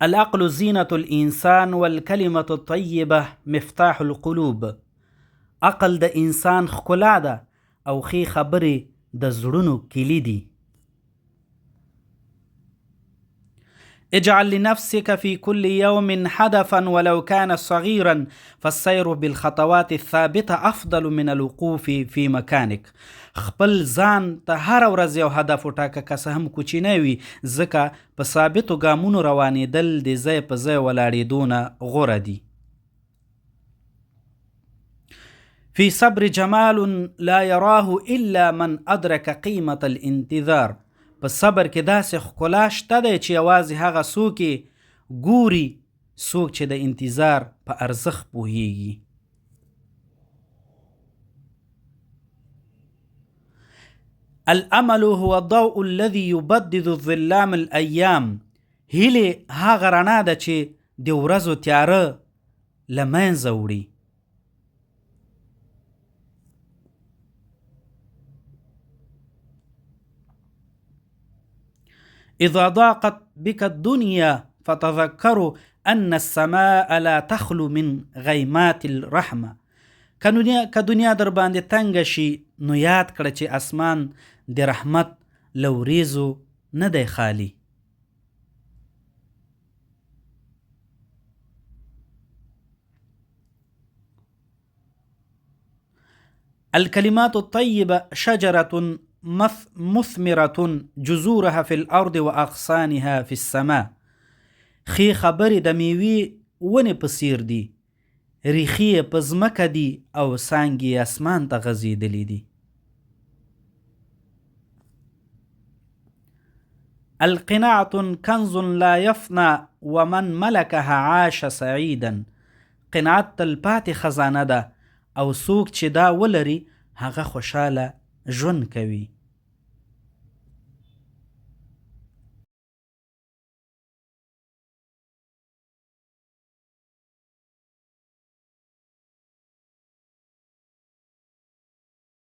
العقل زینة الانسان والکلمة الطیبه مفتاح القلوب. عقل د انسان ښکلا ده او ښې خبرې د زړونو کلي دي. اجعل لنفسك في كل يوم هدفا ولو كان صغيرا فالسير بالخطوات الثابته افضل من الوقوف في مكانك. خپل ځان ته هر ورځ یو هدف وټاکه، که څه هم کوچنی وي، ځکه په ثابتو ګامونو روانېدل د ځای په ځای ولاړېدو نه غوره دي. في صبر جمال لا يراه الا من ادرك قيمة الانتظار. په صبر کې داسې ښکلا شته دی چې یوازې هغه څوک یې ګوري څوک چې د انتظار په ارزښت پوهیږي. الامل هو الضوء الذي يبدد الظلام الايام. هیلې هغه رڼا ده چې د ورځو تیاره له منځه وړي. اذا ضاقت بك الدنيا فتذكروا ان السماء لا تخلو من غیمات الرحمه. که دنیا در باندې تنګه شي نو یاد کړه چې اسمان د رحمت له وریځو نه دی خالي. الكلمات الطيبة شجرة مثمرة جذورها في الأرض وأغصانها في السماء. ښې خبرې د میوې ونې په څیر دي، ریښې یې په ځمکه دي او څانګې یې اسمان ته غځېدلې دي. القناعة كنز لا يفنى ومن ملكها عاش سعيدا. قناعت تلپاتې خزانه ده او څوک چې دا ولري هغه خوشحاله ژوند کوي.